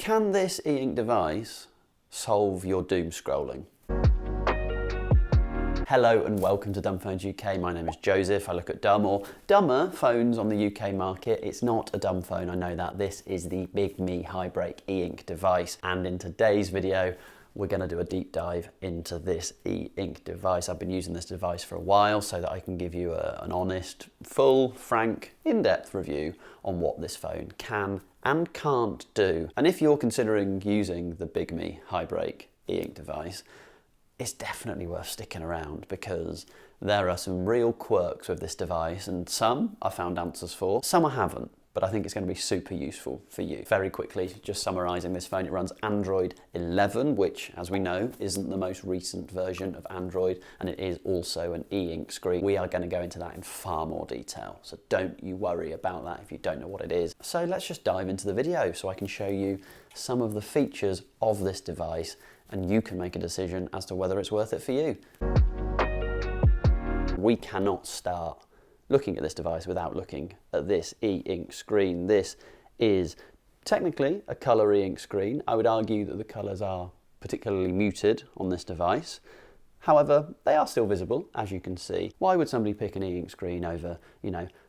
Can this e-ink device solve your doom scrolling? Hello and welcome to Dumbphones UK. My name is Joseph. I look at dumb or dumber phones on the UK market. It's not a dumb phone, I know that. This is the Bigme Hibreak E-Ink device, and in today's video we're going to do a deep dive into this e-ink device. I've been using this device for a while so that I can give you an honest, full, frank, in-depth review on what this phone can and can't do. And if you're considering using the Bigme Hibreak E-Ink device, it's definitely worth sticking around because there are some real quirks with this device, and some I found answers for, some I haven't, but I think it's going to be super useful for you. Very quickly, just summarising this phone, it runs Android 11, which, as we know, isn't the most recent version of Android, and it is also an e-ink screen. We are going to go into that in far more detail, so don't you worry about that if you don't know what it is. So let's just dive into the video so I can show you some of the features of this device, and you can make a decision as to whether it's worth it for you. We cannot start looking at this device without looking at this e-ink screen. This is technically a colour e-ink screen. I would argue that the colours are particularly muted on this device. However, they are still visible, as you can see. Why would somebody pick an e-ink screen over,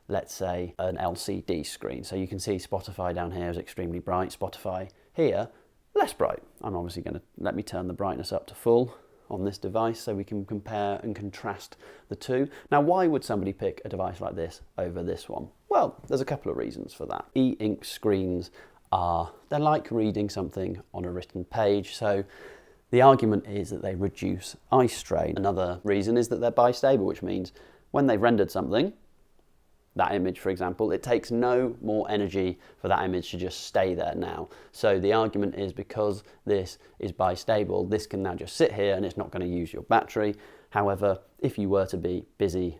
let's say an LCD screen? So you can see Spotify down here is extremely bright. Spotify here, less bright. I'm obviously going to let me turn the brightness up to full on this device so we can compare and contrast the two. Now, why would somebody pick a device like this over this one? Well, there's a couple of reasons for that. E-ink screens they're like reading something on a written page, so the argument is that they reduce eye strain. Another reason is that they're bistable, which means when they've rendered something, that image, for example, it takes no more energy for that image to just stay there now. So the argument is because this is bistable, this can now just sit here and it's not going to use your battery. However, if you were to be busy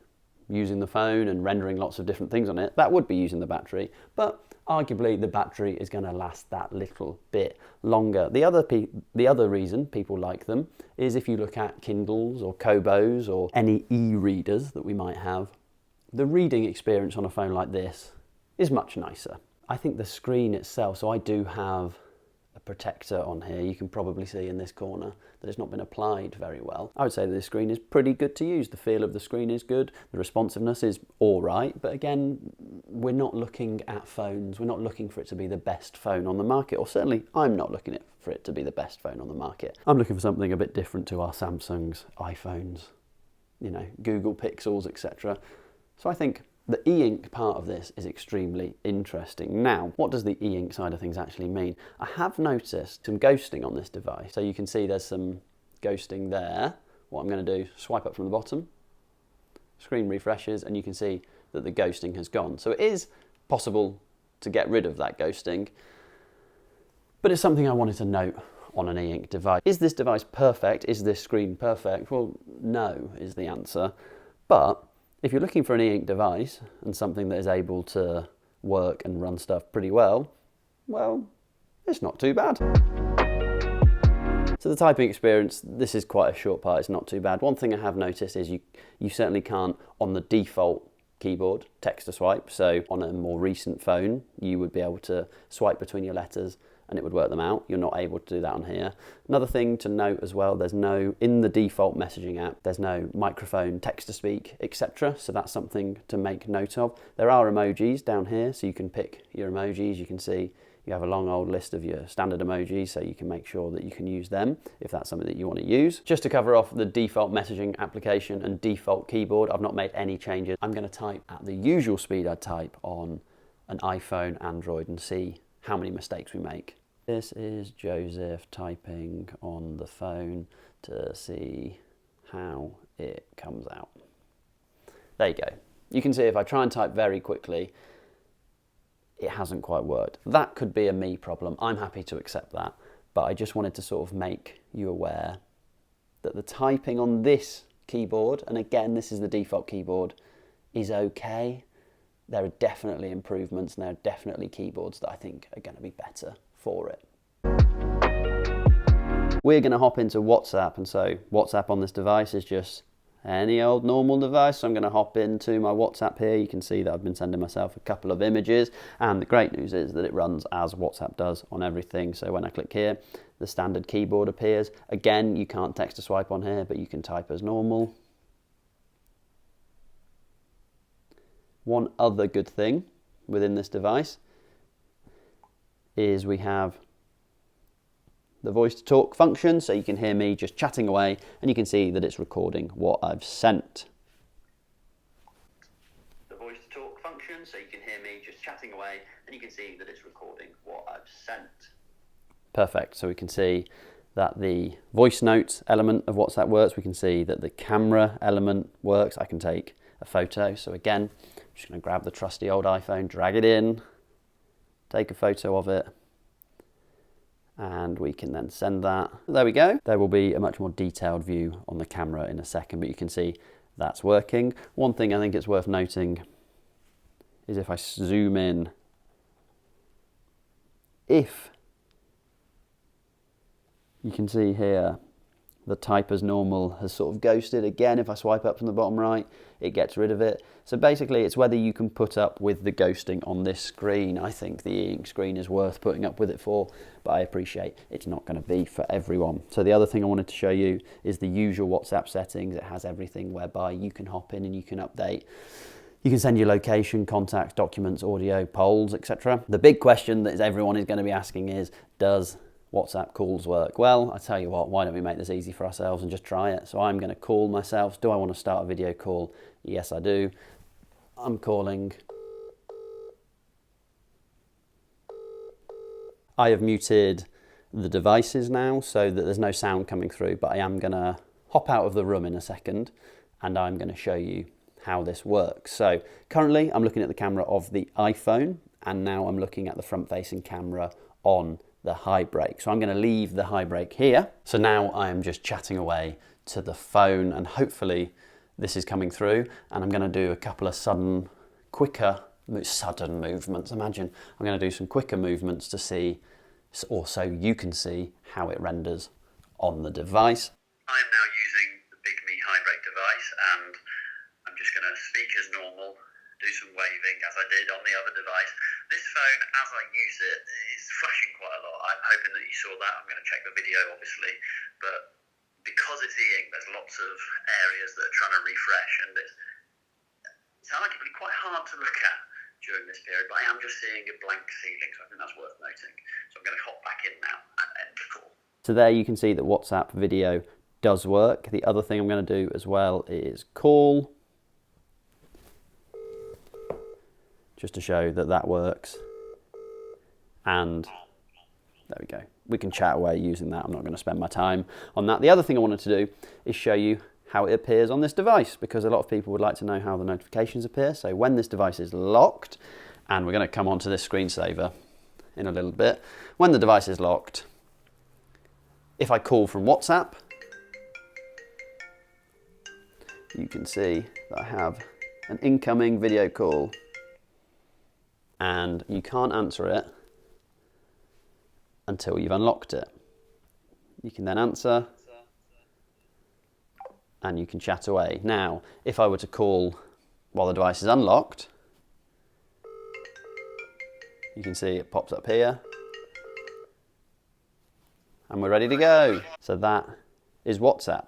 using the phone and rendering lots of different things on it, that would be using the battery. But arguably the battery is going to last that little bit longer. The other reason people like them is if you look at Kindles or Kobos or any e-readers that we might have, the reading experience on a phone like this is much nicer. I think the screen itself, so I do have a protector on here. You can probably see in this corner that it's not been applied very well. I would say that this screen is pretty good to use. The feel of the screen is good. The responsiveness is all right. But again, we're not looking at phones. We're not looking for it to be the best phone on the market, or certainly I'm not looking for it to be the best phone on the market. I'm looking for something a bit different to our Samsungs, iPhones, Google Pixels, etc. So I think the e-ink part of this is extremely interesting. Now, what does the e-ink side of things actually mean? I have noticed some ghosting on this device. So you can see there's some ghosting there. What I'm going to do, swipe up from the bottom, screen refreshes, and you can see that the ghosting has gone. So it is possible to get rid of that ghosting, but it's something I wanted to note on an e-ink device. Is this device perfect? Is this screen perfect? Well, no is the answer, but if you're looking for an e-ink device and something that is able to work and run stuff pretty well, it's not too bad. So the typing experience, this is quite a short part, it's not too bad. One thing I have noticed is you certainly can't, on the default keyboard, text to swipe. So on a more recent phone, you would be able to swipe between your letters and it would work them out. You're not able to do that on here. Another thing to note as well, in the default messaging app, there's no microphone, text to speak, etc. So that's something to make note of. There are emojis down here, so you can pick your emojis. You can see you have a long old list of your standard emojis, so you can make sure that you can use them if that's something that you want to use. Just to cover off the default messaging application and default keyboard, I've not made any changes. I'm going to type at the usual speed I'd type on an iPhone, Android, and see how many mistakes we make. This is Joseph typing on the phone to see how it comes out. There you go. You can see if I try and type very quickly, it hasn't quite worked. That could be a me problem. I'm happy to accept that, but I just wanted to sort of make you aware that the typing on this keyboard, and again, this is the default keyboard, is okay. There are definitely improvements, and there are definitely keyboards that I think are going to be better for it. We're going to hop into WhatsApp, and so WhatsApp on this device is just any old normal device. So I'm going to hop into my WhatsApp here. You can see that I've been sending myself a couple of images, and the great news is that it runs as WhatsApp does on everything. So when I click here, the standard keyboard appears. Again, you can't text to swipe on here, but you can type as normal. One other good thing within this device is we have the voice to talk function, so you can hear me just chatting away and you can see that it's recording what I've sent. The voice to talk function, so you can hear me just chatting away and you can see that it's recording what I've sent. Perfect, so we can see that the voice notes element of WhatsApp works. We can see that the camera element works. I can take a photo, so again, I'm just going to grab the trusty old iPhone, drag it in, take a photo of it, and we can then send that. There we go. There will be a much more detailed view on the camera in a second, but you can see that's working. One thing I think it's worth noting is if I zoom in, if you can see here, the type as normal has sort of ghosted. Again, if I swipe up from the bottom right, it gets rid of it. So basically, it's whether you can put up with the ghosting on this screen. I think the e-ink screen is worth putting up with it for, but I appreciate it's not going to be for everyone. So the other thing I wanted to show you is the usual WhatsApp settings. It has everything whereby you can hop in and you can update. You can send your location, contacts, documents, audio, polls, etc. The big question that everyone is going to be asking is, does WhatsApp calls work? Well, I tell you what, why don't we make this easy for ourselves and just try it? So I'm going to call myself. Do I want to start a video call? Yes, I do. I'm calling. I have muted the devices now so that there's no sound coming through, but I am going to hop out of the room in a second and I'm going to show you how this works. So currently I'm looking at the camera of the iPhone, and now I'm looking at the front-facing camera on the Hibreak. So I'm going to leave the Hibreak here. So now I am just chatting away to the phone, and hopefully this is coming through, and I'm going to do a couple of sudden movements. Imagine I'm going to do some quicker movements to see, or so you can see how it renders on the device. I am now using the Bigme Hibreak device, and I'm just going to speak as normal, do some waving as I did on the other device. This phone, as I use it, is flashing quite a lot. I'm hoping that you saw that. I'm going to check the video, obviously, but because it's e-ink, there's lots of areas that are trying to refresh, and it's arguably quite hard to look at during this period, but I am just seeing a blank ceiling, so I think that's worth noting. So I'm going to hop back in now and end the call. So there you can see that WhatsApp video does work. The other thing I'm going to do as well is call, just to show that that works. And there we go. We can chat away using that. I'm not going to spend my time on that. The other thing I wanted to do is show you how it appears on this device, because a lot of people would like to know how the notifications appear. So when this device is locked, and we're going to come onto this screensaver in a little bit. When the device is locked, if I call from WhatsApp, you can see that I have an incoming video call, and you can't answer it until you've unlocked it. You can then answer and you can chat away. Now, if I were to call while the device is unlocked, you can see it pops up here and we're ready to go. So that is WhatsApp.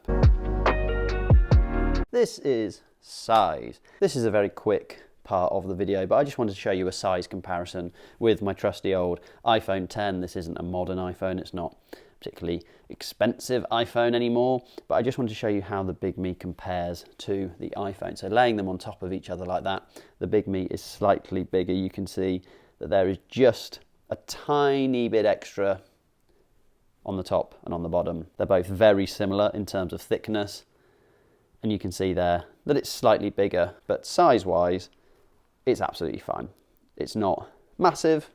This is size. This is a very quick part of the video, but I just wanted to show you a size comparison with my trusty old iPhone X. This isn't a modern iPhone, it's not a particularly expensive iPhone anymore, but I just wanted to show you how the Bigme compares to the iPhone. So laying them on top of each other like that, the Bigme is slightly bigger. You can see that there is just a tiny bit extra on the top and on the bottom. They're both very similar in terms of thickness, and you can see there that it's slightly bigger, but size-wise, it's absolutely fine. It's not massive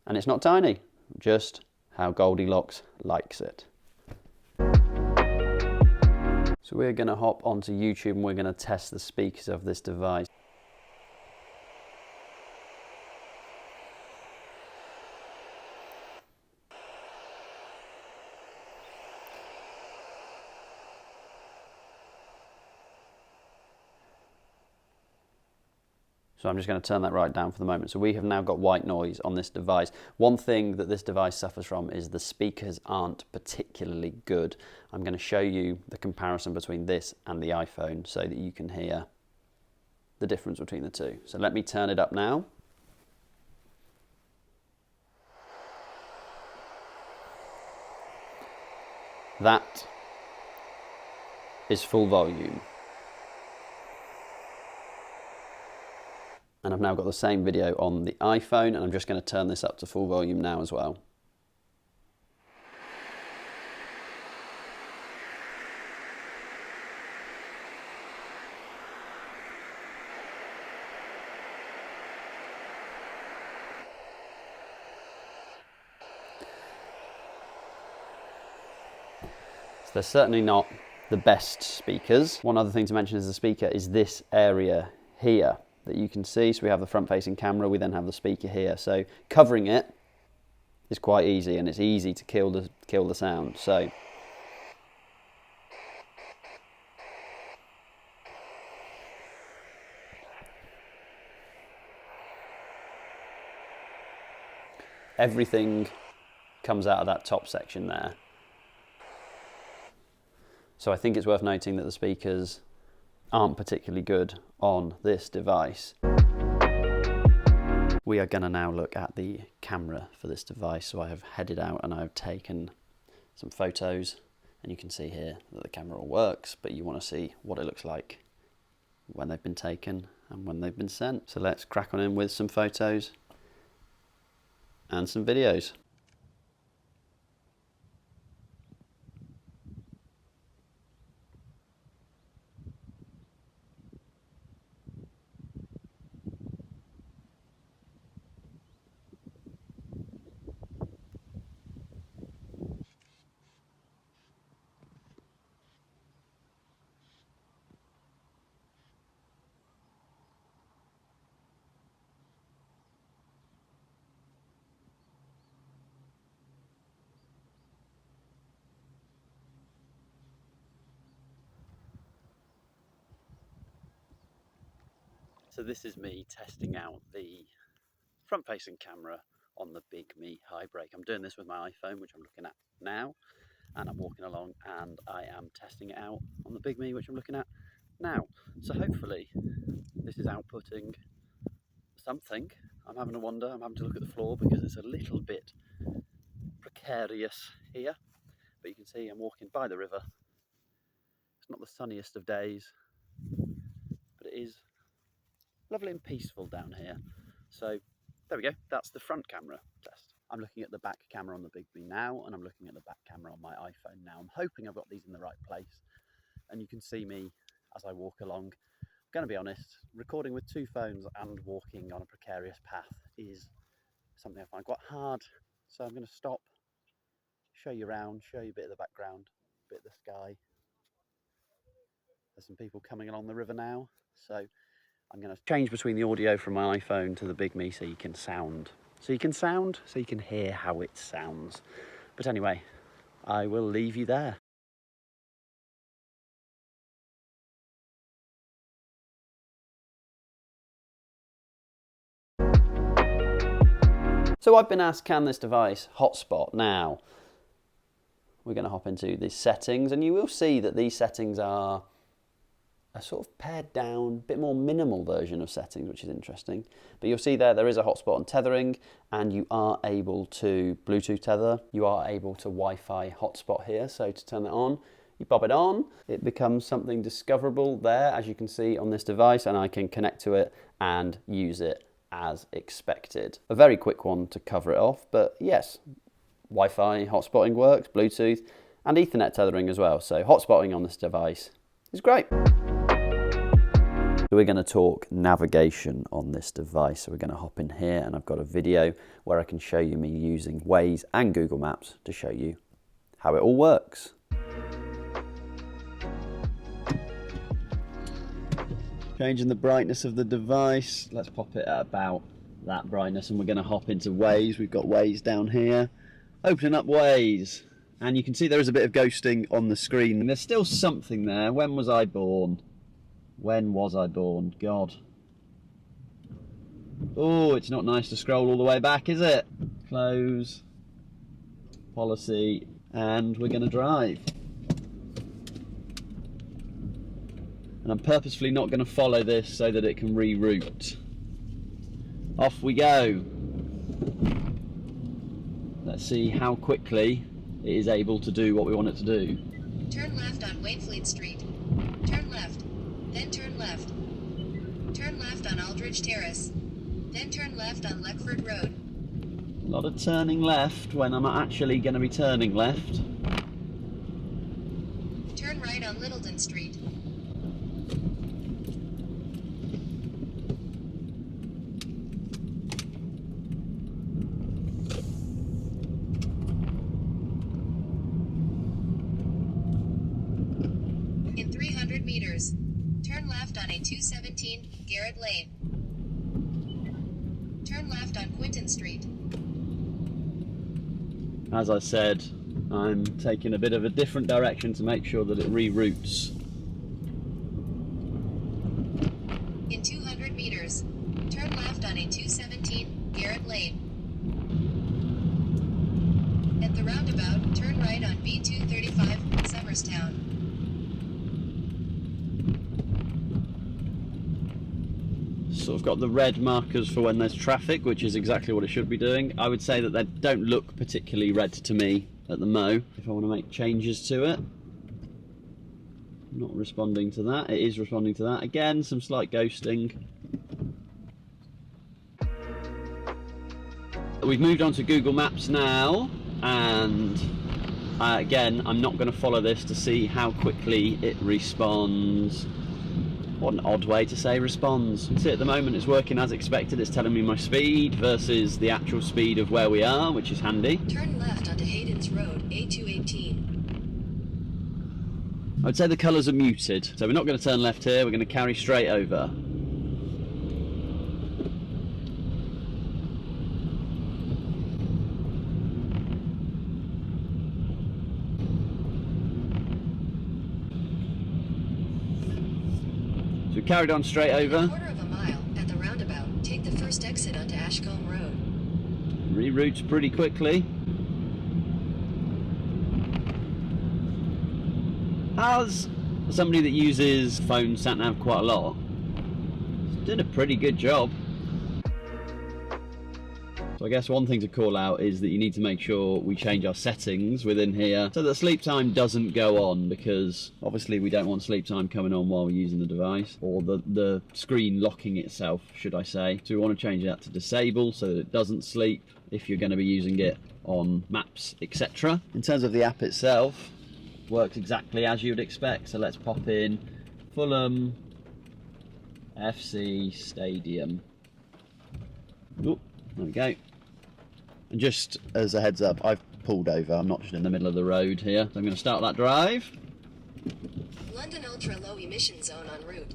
and it's not tiny, just how Goldilocks likes it. So we're going to hop onto YouTube and we're going to test the speakers of this device. So I'm just going to turn that right down for the moment. So we have now got white noise on this device. One thing that this device suffers from is the speakers aren't particularly good. I'm going to show you the comparison between this and the iPhone so that you can hear the difference between the two. So let me turn it up now. That is full volume. And I've now got the same video on the iPhone, and I'm just going to turn this up to full volume now as well. So they're certainly not the best speakers. One other thing to mention as a speaker is this area here that you can see. So we have the front-facing camera, we then have the speaker here. So covering it is quite easy, and it's easy to kill the sound. So everything comes out of that top section there. So I think it's worth noting that the speakers aren't particularly good on this device. We are going to now look at the camera for this device. So I have headed out and I've taken some photos, and you can see here that the camera all works, but you want to see what it looks like when they've been taken and when they've been sent. So let's crack on in with some photos and some videos. So this is me testing out the front-facing camera on the Bigme Hibreak. I'm doing this with my iPhone, which I'm looking at now, and I'm walking along and I am testing it out on the Bigme, which I'm looking at now. So hopefully this is outputting something. I'm having a wonder. I'm having to look at the floor because it's a little bit precarious here, but you can see I'm walking by the river. It's not the sunniest of days, but it is lovely and peaceful down here. So there we go, that's the front camera test. I'm looking at the back camera on the Bigme now, and I'm looking at the back camera on my iPhone now. I'm hoping I've got these in the right place, and you can see me as I walk along. I'm going to be honest, recording with two phones and walking on a precarious path is something I find quite hard. So I'm going to stop, show you around, show you a bit of the background, a bit of the sky. There's some people coming along the river now, so I'm going to change between the audio from my iPhone to the Bigme so you can hear how it sounds. But anyway, I will leave you there. So I've been asked, can this device hotspot? Now, we're going to hop into the settings, and you will see that these settings are a sort of pared down, bit more minimal version of settings, which is interesting. But you'll see there is a hotspot and tethering, and you are able to Bluetooth tether. You are able to Wi-Fi hotspot here. So to turn that on, you pop it on, it becomes something discoverable there, as you can see on this device, and I can connect to it and use it as expected. A very quick one to cover it off, but yes, Wi-Fi hotspotting works, Bluetooth, and Ethernet tethering as well. So hotspotting on this device is great. So we're going to talk navigation on this device. So we're going to hop in here, and I've got a video where I can show you me using Waze and Google Maps to show you how it all works. Changing the brightness of the device. Let's pop it at about that brightness, and we're going to hop into Waze. We've got Waze down here. Opening up Waze, and you can see there is a bit of ghosting on the screen. And there's still something there. When was I born? When was I born? God. Oh, it's not nice to scroll all the way back, is it? Close, policy, and we're going to drive. And I'm purposefully not going to follow this so that it can reroute. Off we go. Let's see how quickly it is able to do what we want it to do. Turn left on Waynfleet Street. Turn left, then turn left. Turn left on Aldridge Terrace. Then turn left on Leckford Road. A lot of turning left when I'm actually going to be turning left. Turn right on Littleton Street. In 300 meters, turn left on A217 Garrett Lane. Turn left on Quinton Street. As I said, I'm taking a bit of a different direction to make sure that it reroutes. In 200 meters, turn left on A217 Garrett Lane. At the roundabout, turn right on B235 Summerstown. Sort of got the red markers for when there's traffic, which is exactly what it should be doing. I would say that they don't look particularly red to me at the mo. If I want to make changes to it, not responding to that. It is responding to that. Again, some slight ghosting. We've moved on to Google Maps now, and again, I'm not going to follow this to see how quickly it responds. What an odd way to say responds. You can see at the moment it's working as expected. It's telling me my speed versus the actual speed of where we are, which is handy. Turn left onto Hayden's Road, A218. I'd say the colours are muted, so we're not going to turn left here, we're going to carry straight over. So we carried on straight over. In a quarter of a mile, at the roundabout, take the first exit onto Ashcombe Road. Reroutes pretty quickly. As somebody that uses phone sat-nav quite a lot, it's doing a pretty good job. So I guess one thing to call out is that you need to make sure we change our settings within here so that sleep time doesn't go on, because obviously we don't want sleep time coming on while we're using the device, or the screen locking itself, should I say. So we want to change that to disable so that it doesn't sleep if you're going to be using it on maps, etc. In terms of the app itself, works exactly as you would expect. So let's pop in Fulham FC Stadium. Oh, there we go. And just as a heads up, I've pulled over. I'm not just in the middle of the road here. So I'm going to start that drive. London Ultra Low Emission Zone en route.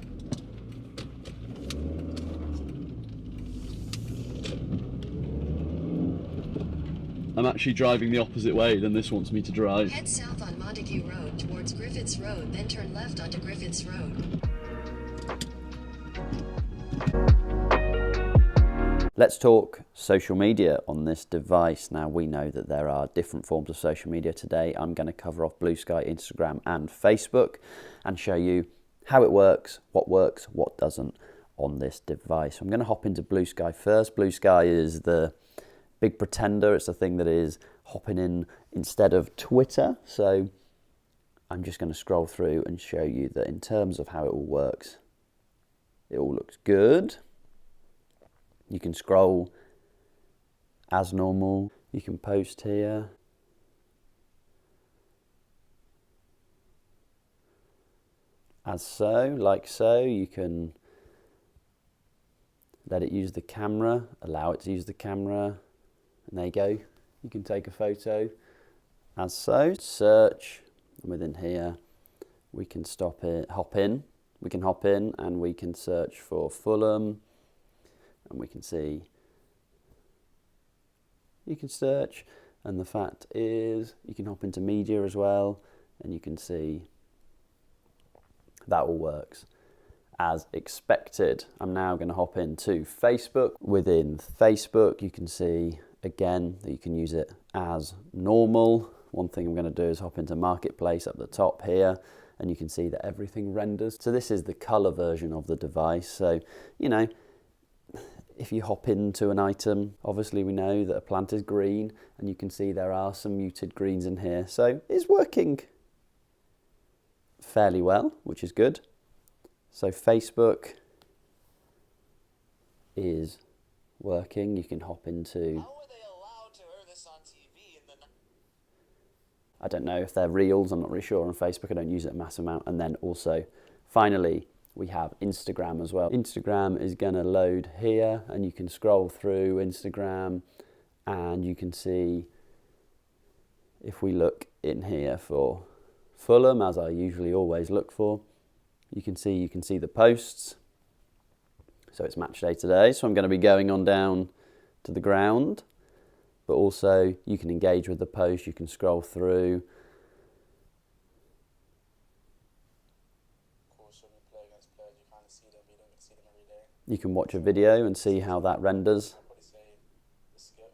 I'm actually driving the opposite way than this wants me to drive. Head south on Montague Road towards Griffiths Road, then turn left onto Griffiths Road. Let's talk social media on this device. Now, we know that there are different forms of social media today. I'm going to cover off Bluesky, Instagram and Facebook and show you how it works, what doesn't on this device. I'm going to hop into Bluesky first. Bluesky is the big pretender. It's the thing that is hopping in instead of Twitter. So I'm just going to scroll through and show you that in terms of how it all works, it all looks good. You can scroll as normal. You can post here. As so, like so. You can let it use the camera, allow it to use the camera, and there you go. You can take a photo as so. Search, and within here we can hop in and we can search for Fulham. And we can see, you can search, and the fact is you can hop into media as well, and you can see that all works as expected. I'm now going to hop into Facebook. Within Facebook, you can see again that you can use it as normal. One thing I'm going to do is hop into Marketplace up the top here, and you can see that everything renders. So this is the color version of the device. So, you know, if you hop into an item, obviously we know that a plant is green, and you can see there are some muted greens in here. So it's working fairly well, which is good. So Facebook is working. You can hop into... I don't know if they're reels, I'm not really sure on Facebook, I don't use it a massive amount. And then also, finally, we have Instagram as well. Instagram is gonna load here, and you can scroll through Instagram, and you can see, if we look in here for Fulham, as I usually always look for, you can see the posts. So it's match day today, so I'm gonna be going on down to the ground. But also you can engage with the post, you can scroll through. Of course, when you play against players, you kind of see them, you don't get to see them every day. You can watch a video and see how that renders. I'll probably say the skip,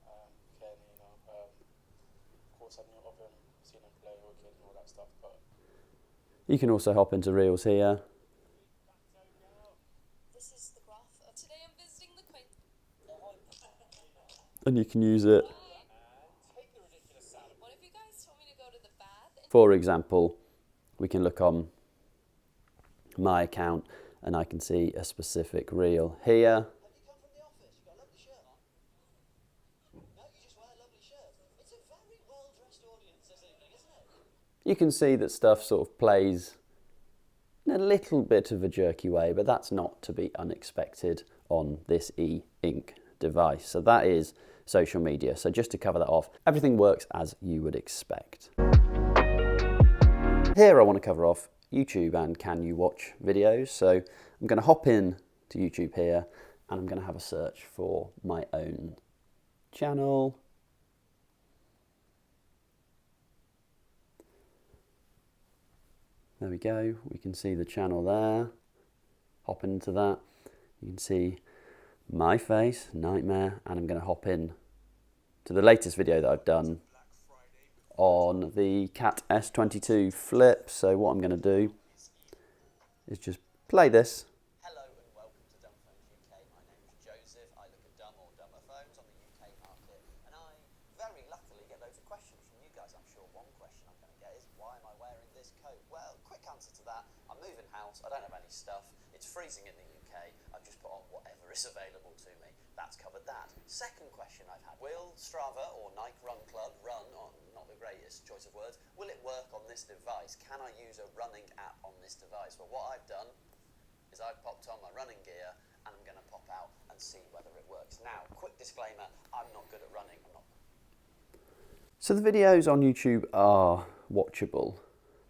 Ken, you know, of course I knew of him, seen him play, wicked and all that stuff, but... You can also hop into reels here. And you can use it. For example, we can look on my account and I can see a specific reel here. Have you come from the office? You've got a lovely shirt on. No, you just wear a lovely shirt. It's a very well-dressed audience this evening, isn't it? You can see that stuff sort of plays in a little bit of a jerky way, but that's not to be unexpected on this e-ink device. So that is social media. So just to cover that off, everything works as you would expect. Here I want to cover off YouTube and can you watch videos. So I'm going to hop in to YouTube here and I'm going to have a search for my own channel. There we go. We can see the channel there. Hop into that. You can see my face, Nightmare, and I'm going to hop in to the latest video that I've done on the Cat S22 flip. So what I'm going to do is just play this. Hello and welcome to Dumbphones UK. My name is Joseph. I look at dumb or dumber phones on the UK market, and I very luckily get loads of questions from you guys. I'm sure one question I'm going to get is, why am I wearing this coat? Well, quick answer to that, I'm moving house, I don't have any stuff, it's freezing in the UK, I've just put on whatever is available to me. That's covered that. Second question I've had, will Strava or Nike Run Club run on, not the greatest choice of words, will it work on this device? Can I use a running app on this device? Well, what I've done is I've popped on my running gear and I'm going to pop out and see whether it works. Now, quick disclaimer, I'm not good at running. So the videos on YouTube are watchable,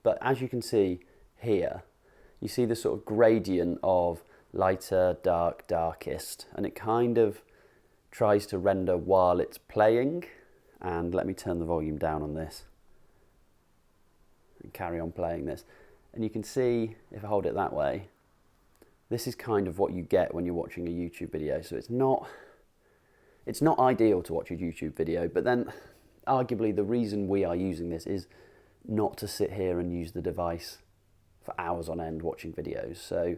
but as you can see here, you see the sort of gradient of lighter, dark, darkest, and it kind of tries to render while it's playing. And let me turn the volume down on this and carry on playing this. And you can see, if I hold it that way, this is kind of what you get when you're watching a YouTube video. So it's not ideal to watch a YouTube video, but then arguably the reason we are using this is not to sit here and use the device for hours on end watching videos. So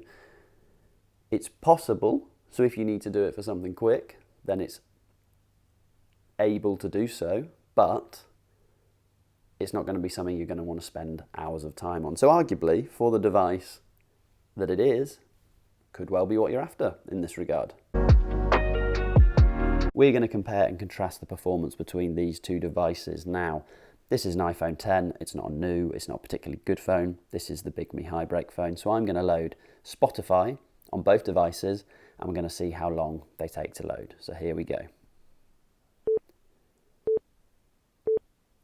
it's possible, so if you need to do it for something quick, then it's able to do so, but it's not going to be something you're going to want to spend hours of time on. So arguably, for the device that it is, could well be what you're after in this regard. We're going to compare and contrast the performance between these two devices. Now, this is an iPhone 10, it's not new, it's not a particularly good phone. This is the Bigme Hibreak phone. So I'm going to load Spotify on both devices and we're going to see how long they take to load. So here we go.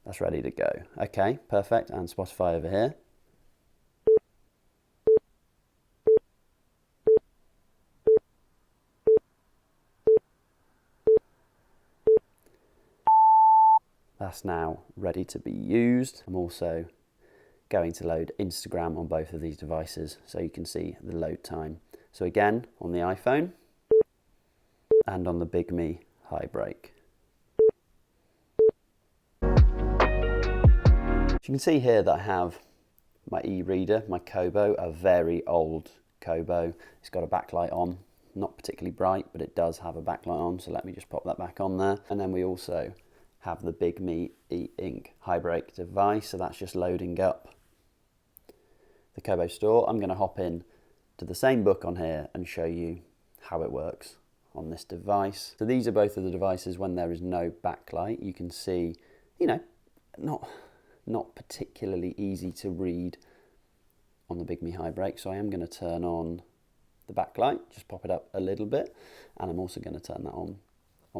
That's ready to go. Okay, perfect. And Spotify over here. That's now ready to be used. I'm also going to load Instagram on both of these devices so you can see the load time. So again, on the iPhone and on the Bigme Hibreak. So you can see here that I have my e-reader, my Kobo, a very old Kobo. It's got a backlight on, not particularly bright, but it does have a backlight on, so let me just pop that back on there. And then we also have the Bigme E-Ink Hibreak device, so that's just loading up the Kobo store. I'm going to hop in to the same book on here and show you how it works on this device. So these are both of the devices when there is no backlight. You can see, you know, not particularly easy to read on the Bigme Hibreak, so I am going to turn on the backlight, just pop it up a little bit, and I'm also going to turn that on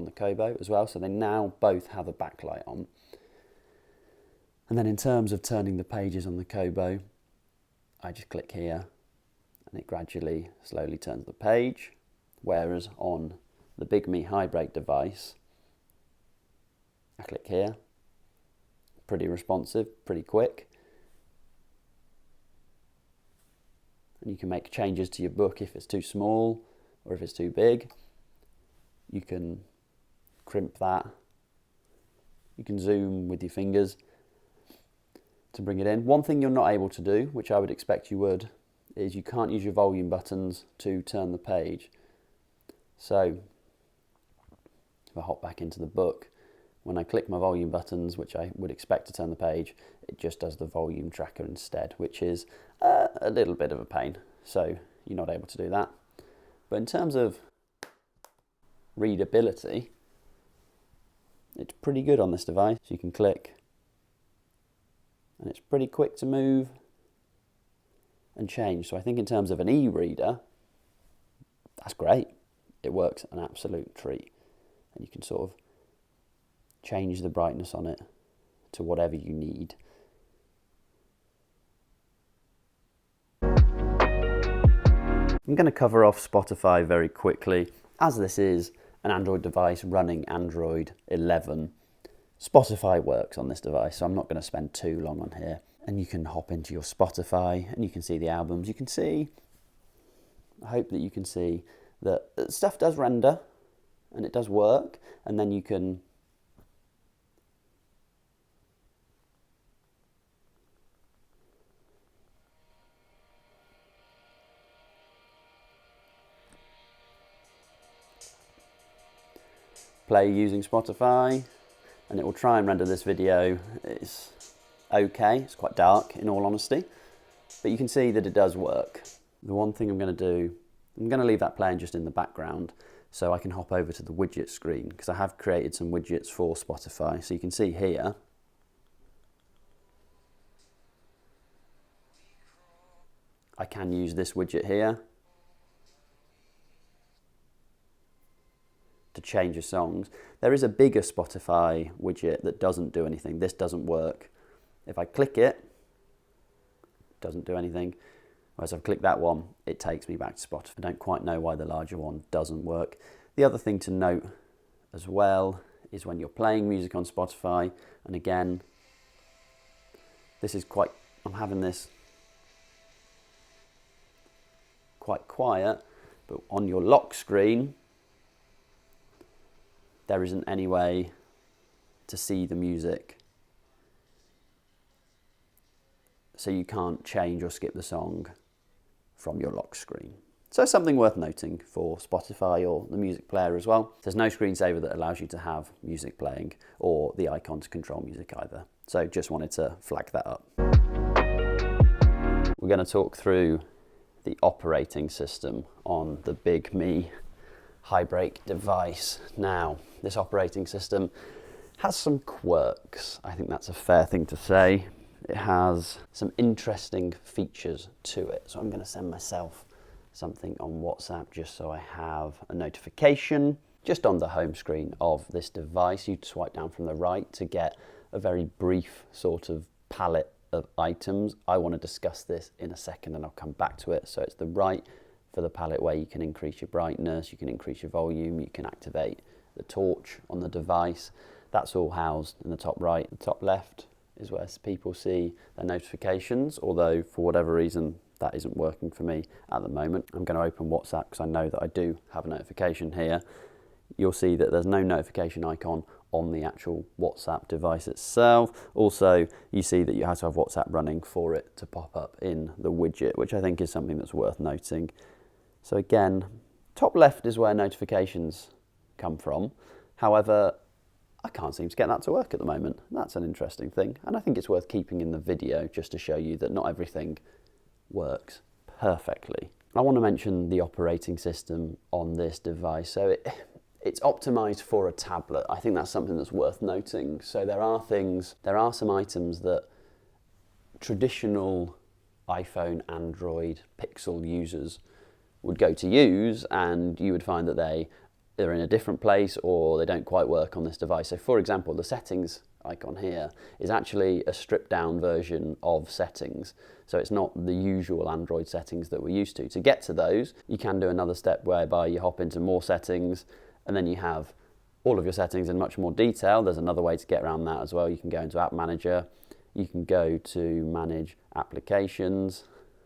the Kobo as well, so they now both have a backlight on. And then in terms of turning the pages on the Kobo, I just click here and it gradually, slowly turns the page, whereas on the Bigme Hibreak device, I click here, pretty responsive, pretty quick. And you can make changes to your book if it's too small or if it's too big. You can crimp that. You can zoom with your fingers to bring it in. One thing you're not able to do, which I would expect you would, is you can't use your volume buttons to turn the page. So if I hop back into the book, when I click my volume buttons, which I would expect to turn the page, it just does the volume tracker instead, which is a little bit of a pain. So you're not able to do that. But in terms of readability, it's pretty good on this device. So you can click, and it's pretty quick to move and change. So I think in terms of an e-reader, that's great. It works an absolute treat. And you can sort of change the brightness on it to whatever you need. I'm going to cover off Spotify very quickly. As this is an Android device running Android 11, Spotify works on this device, so I'm not going to spend too long on here. And you can hop into your Spotify and you can see the albums. You can see, I hope that you can see that stuff does render and it does work, and then you can play using Spotify and it will try and render this video. It's okay, it's quite dark in all honesty, but you can see that it does work. The one thing I'm going to do, I'm going to leave that playing just in the background so I can hop over to the widget screen, because I have created some widgets for Spotify. So you can see here, I can use this widget here to change your songs. There is a bigger Spotify widget that doesn't do anything. This doesn't work. If I click it, it doesn't do anything. Whereas I've clicked that one, it takes me back to Spotify. I don't quite know why the larger one doesn't work. The other thing to note as well is when you're playing music on Spotify, and again, this is quite, I'm having this quite quiet, but on your lock screen, there isn't any way to see the music. So you can't change or skip the song from your lock screen. So something worth noting for Spotify or the music player as well. There's no screensaver that allows you to have music playing or the icon to control music either. So just wanted to flag that up. We're going to talk through the operating system on the Bigme Hibreak device. Now, this operating system has some quirks. I think that's a fair thing to say. It has some interesting features to it. So I'm going to send myself something on WhatsApp just so I have a notification. Just on the home screen of this device, you swipe down from the right to get a very brief sort of palette of items. I want to discuss this in a second and I'll come back to it. So it's the right for the palette where you can increase your brightness, you can increase your volume, you can activate the torch on the device. That's all housed in the top right. The top left is where people see their notifications, although for whatever reason that isn't working for me at the moment. I'm going to open WhatsApp because I know that I do have a notification here. You'll see that there's no notification icon on the actual WhatsApp device itself. Also, you see that you have to have WhatsApp running for it to pop up in the widget, which I think is something that's worth noting. So again, top left is where notifications come from. However, I can't seem to get that to work at the moment. That's an interesting thing, and I think it's worth keeping in the video just to show you that not everything works perfectly. I want to mention the operating system on this device. So it's optimized for a tablet. I think that's something that's worth noting. So there are some items that traditional iPhone, Android, Pixel users would go to use, and you would find that they're in a different place or they don't quite work on this device. So for example, the settings icon here is actually a stripped down version of settings. So it's not the usual Android settings that we're used to. To get to those, you can do another step whereby you hop into more settings, and then you have all of your settings in much more detail. There's another way to get around that as well. You can go into App Manager, you can go to Manage Applications.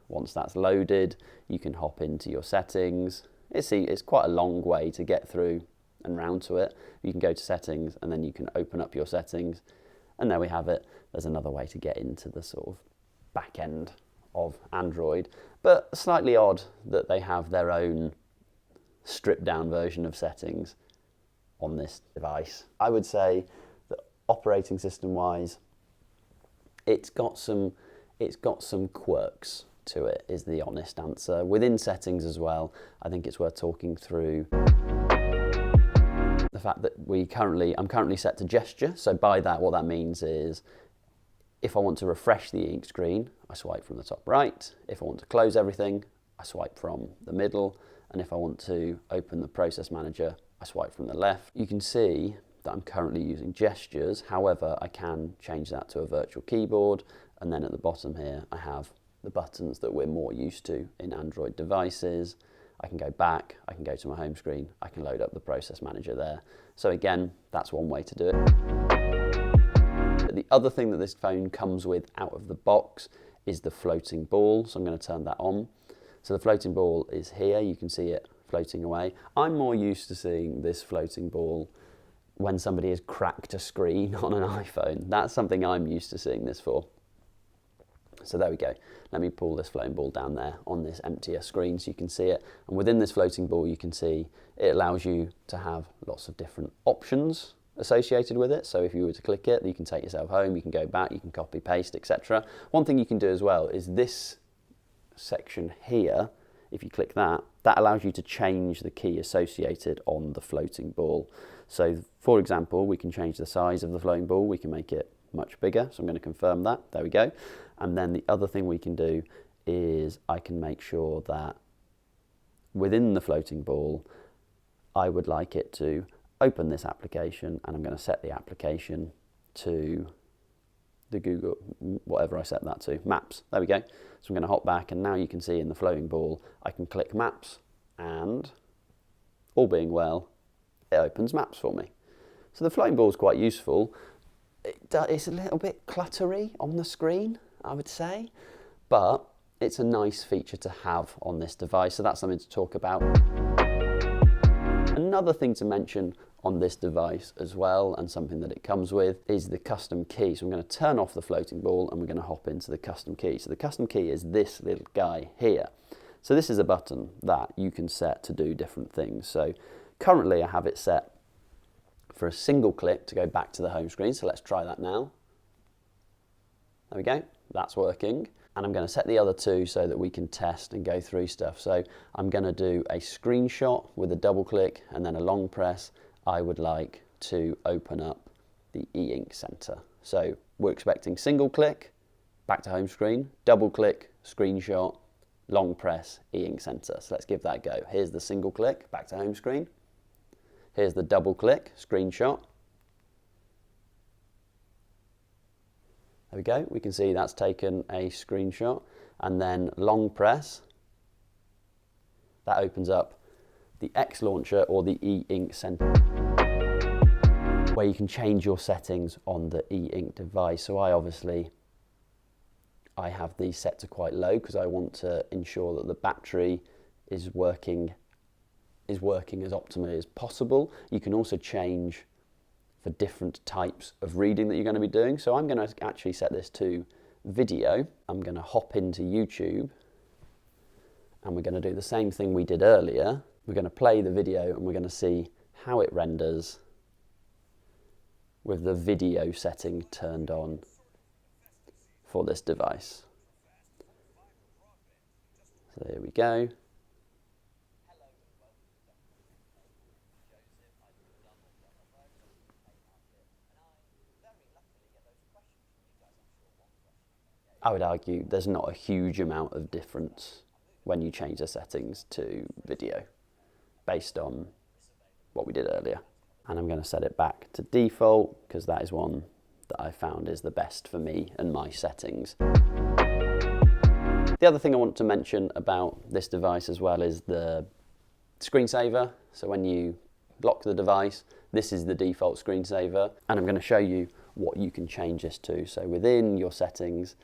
Once that's loaded, you can hop into your settings. It's quite a long way to get through and round to it. You can go to Settings, and then you can open up your settings, and there we have it. There's another way to get into the sort of back end of Android, but slightly odd that they have their own stripped down version of settings on this device. I would say that operating system wise, it's got some quirks to it, is the honest answer. Within settings as well, I think it's worth talking through the fact that I'm currently set to gesture. So by that, what that means is if I want to refresh the e-ink screen, I swipe from the top right. If I want to close everything, I swipe from the middle. And if I want to open the process manager, I swipe from the left. You can see that I'm currently using gestures. However, I can change that to a virtual keyboard. And then at the bottom here, I have the buttons that we're more used to in Android devices. I can go back, I can go to my home screen, I can load up the process manager there. So again, that's one way to do it. The other thing that this phone comes with out of the box is the floating ball. So I'm going to turn that on. So the floating ball is here, you can see it floating away. I'm more used to seeing this floating ball when somebody has cracked a screen on an iPhone. That's something I'm used to seeing this for. So there we go. Let me pull this floating ball down there on this emptier screen so you can see it. And within this floating ball, you can see it allows you to have lots of different options associated with it. So if you were to click it, you can take yourself home, you can go back, you can copy, paste, etc. One thing you can do as well is this section here. If you click that, that allows you to change the key associated on the floating ball. So for example, we can change the size of the floating ball. We can make it much bigger. So I'm going to confirm that. There we go. And then the other thing we can do is I can make sure that within the floating ball, I would like it to open this application, and I'm going to set the application to the Google, whatever I set that to, Maps. There we go. So I'm going to hop back, and now you can see in the floating ball, I can click Maps, and all being well, it opens Maps for me. So the floating ball is quite useful. It's a little bit cluttery on the screen, I would say, but it's a nice feature to have on this device, so that's something to talk about. Another thing to mention on this device as well, and something that it comes with, is the custom key. So I'm going to turn off the floating ball and we're going to hop into the custom key. So the custom key is this little guy here. So this is a button that you can set to do different things. So currently I have it set for a single click to go back to the home screen. So let's try that now. There we go, that's working. And I'm going to set the other two so that we can test and go through stuff. So I'm going to do a screenshot with a double click and then a long press. I would like to open up the e-ink center. So we're expecting single click, back to home screen, double click, screenshot, long press, e-ink center. So let's give that a go. Here's the single click, back to home screen. Here's the double click, screenshot. There we go, we can see that's taken a screenshot, and then long press, that opens up the X launcher or the e-ink center. where you can change your settings on the E-Ink device. So I have these set to quite low because I want to ensure that the battery is working as optimally as possible. You can also change for different types of reading that you're going to be doing. So I'm going to actually set this to video. I'm going to hop into YouTube and we're going to do the same thing we did earlier. We're going to play the video and we're going to see how it renders with the video setting turned on for this device. So here we go. I would argue there's not a huge amount of difference when you change the settings to video based on what we did earlier. And I'm going to set it back to default because that is one that I found is the best for me and my settings. The other thing I want to mention about this device as well is the screensaver. So when you lock the device, this is the default screensaver, and I'm going to show you what you can change this to. So within your settings,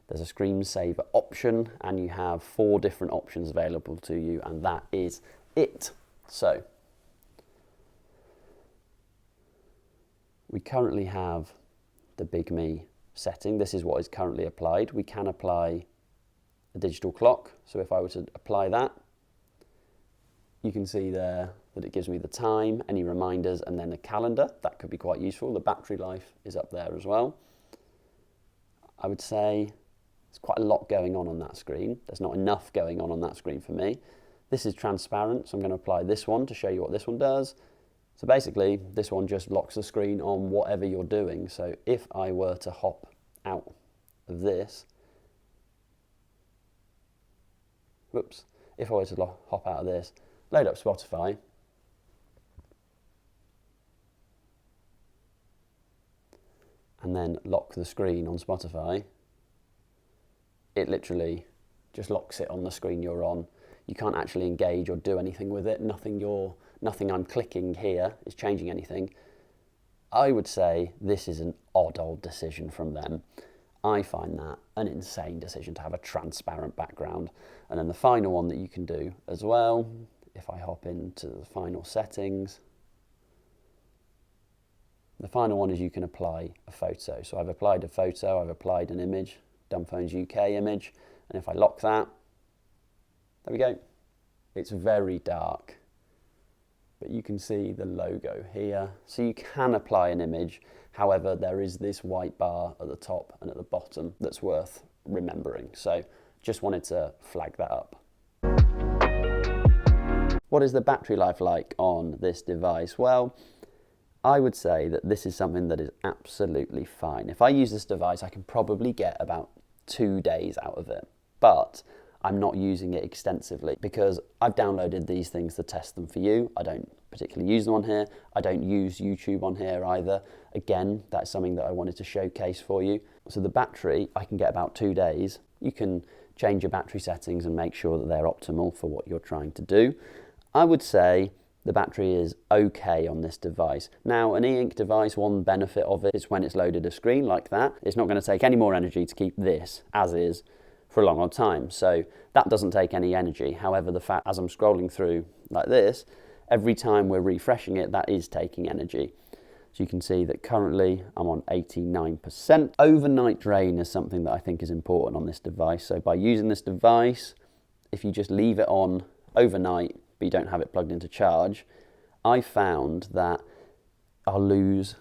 there's a screensaver option and you have 4 different options available to you, and that is it. So we currently have the Bigme setting. This is what is currently applied. We can apply a digital clock. So if I were to apply that, you can see there that it gives me the time, any reminders, and then a calendar. That could be quite useful. The battery life is up there as well. I would say there's quite a lot going on that screen. There's not enough going on that screen for me. This is transparent, so I'm going to apply this one to show you what this one does. So basically, this one just locks the screen on whatever you're doing. So if I were to hop out of this, if I were to hop out of this, load up Spotify, and then lock the screen on Spotify, it literally just locks it on the screen you're on. You can't actually engage or do anything with it. Nothing I'm clicking here is changing anything. I would say this is an odd old decision from them. I find that an insane decision to have a transparent background. And then the final one that you can do as well, if I hop into the final settings, the final one is you can apply a photo. So I've applied a photo, I've applied an image, Dumbphone's UK image, and if I lock that, there we go. It's very dark, but you can see the logo here. So you can apply an image. However, there is this white bar at the top and at the bottom that's worth remembering. So just wanted to flag that up. What is the battery life like on this device? Well, I would say that this is something that is absolutely fine. If I use this device, I can probably get about 2 days out of it, but I'm not using it extensively because I've downloaded these things to test them for you. I don't particularly use them on here. I don't use YouTube on here either. Again, that's something that I wanted to showcase for you. So the battery, I can get about 2 days. You can change your battery settings and make sure that they're optimal for what you're trying to do. I would say the battery is okay on this device. Now, an E-Ink device, one benefit of it is when it's loaded a screen like that, it's not going to take any more energy to keep this as is for a long old time. So that doesn't take any energy. However, the fact as I'm scrolling through like this, every time we're refreshing it, that is taking energy. So you can see that currently I'm on 89%. Overnight drain is something that I think is important on this device. So by using this device, if you just leave it on overnight, but you don't have it plugged into charge, I found that I'll lose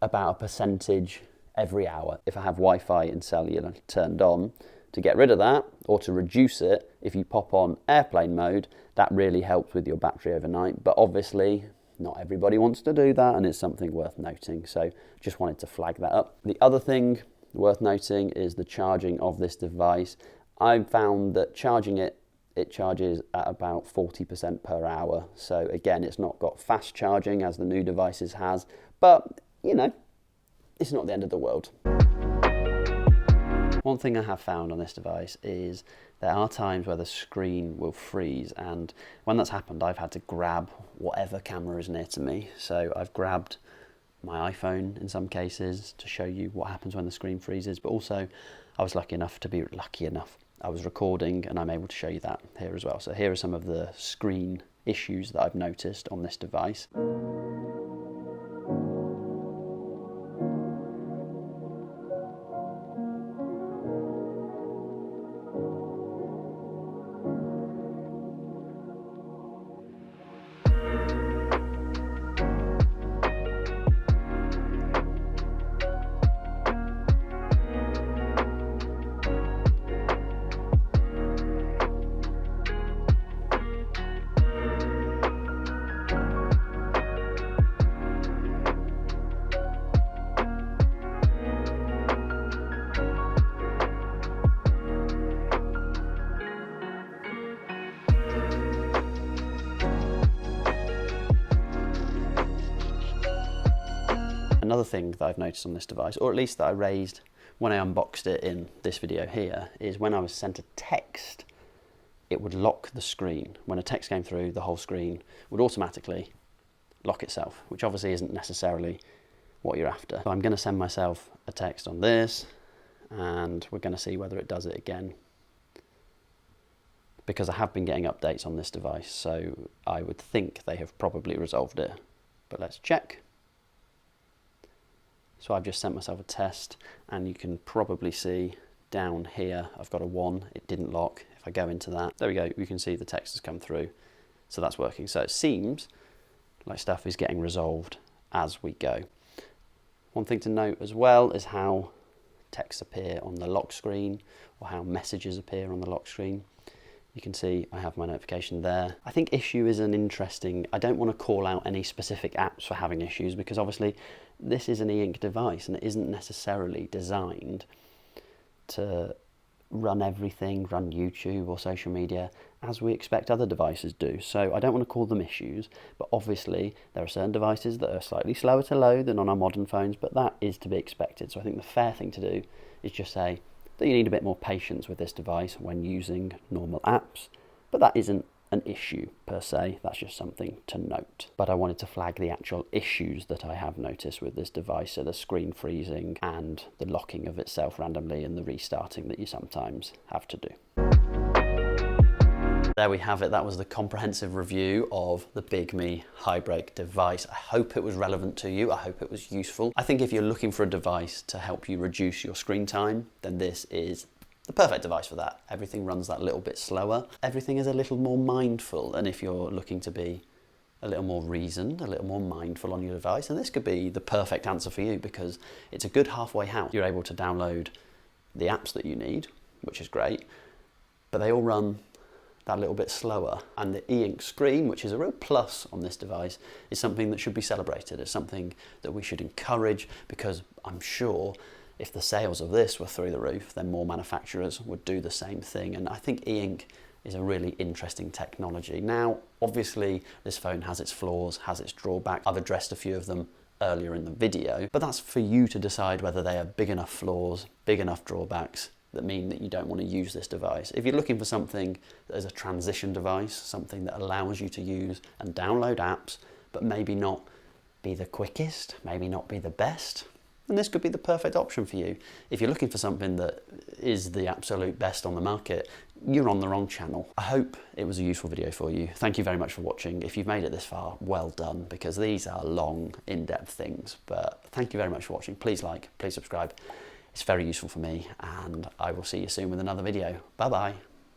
about a percentage every hour. If I have Wi-Fi and cellular turned on, to get rid of that or to reduce it, if you pop on airplane mode, that really helps with your battery overnight. But obviously, not everybody wants to do that, and it's something worth noting. So just wanted to flag that up. The other thing worth noting is the charging of this device. I've found that charging it charges at about 40% per hour. So again, it's not got fast charging as the new devices has, but you know, it's not the end of the world. One thing I have found on this device is there are times where the screen will freeze, and when that's happened, I've had to grab whatever camera is near to me. So I've grabbed my iPhone in some cases to show you what happens when the screen freezes, but also I was lucky enough. I was recording and I'm able to show you that here as well. So here are some of the screen issues that I've noticed on this device. Another thing that I've noticed on this device, or at least that I raised when I unboxed it in this video here, is when I was sent a text, it would lock the screen. When a text came through, the whole screen would automatically lock itself, which obviously isn't necessarily what you're after. So I'm going to send myself a text on this, and we're going to see whether it does it again, because I have been getting updates on this device, so I would think they have probably resolved it. But let's check. So I've just sent myself a test, and you can probably see down here I've got a 1, it didn't lock. If I go into that, there we go, you can see the text has come through, so that's working. So it seems like stuff is getting resolved as we go. One thing to note as well is how texts appear on the lock screen, or how messages appear on the lock screen. You can see I have my notification there. I think issue is an interesting, I don't want to call out any specific apps for having issues, because obviously this is an e-ink device and it isn't necessarily designed to run everything, run YouTube or social media as we expect other devices do. So I don't want to call them issues, but obviously there are certain devices that are slightly slower to load than on our modern phones, but that is to be expected. So I think the fair thing to do is just say that you need a bit more patience with this device when using normal apps, but that isn't an issue per se, that's just something to note. But I wanted to flag the actual issues that I have noticed with this device, so the screen freezing and the locking of itself randomly and the restarting that you sometimes have to do. There we have it. That was the comprehensive review of the Bigme Hibreak device. I hope it was relevant to you. I hope it was useful. I think if you're looking for a device to help you reduce your screen time, then this is the perfect device for that. Everything runs that little bit slower. Everything is a little more mindful. And if you're looking to be a little more reasoned, a little more mindful on your device, and this could be the perfect answer for you, because it's a good halfway house. You're able to download the apps that you need, which is great, but they all run that little bit slower. And the e-ink screen, which is a real plus on this device, is something that should be celebrated. It's something that we should encourage, because I'm sure if the sales of this were through the roof, then more manufacturers would do the same thing. And I think e-ink is a really interesting technology. Now, obviously, this phone has its flaws, has its drawbacks. I've addressed a few of them earlier in the video, but that's for you to decide whether they are big enough flaws, big enough drawbacks that mean that you don't want to use this device. If you're looking for something that is a transition device, something that allows you to use and download apps, but maybe not be the quickest, maybe not be the best, and this could be the perfect option for you. If you're looking for something that is the absolute best on the market, you're on the wrong channel. I hope it was a useful video for you. Thank you very much for watching. If you've made it this far, well done, because these are long, in-depth things. But thank you very much for watching. Please like, please subscribe. It's very useful for me, and I will see you soon with another video. Bye-bye.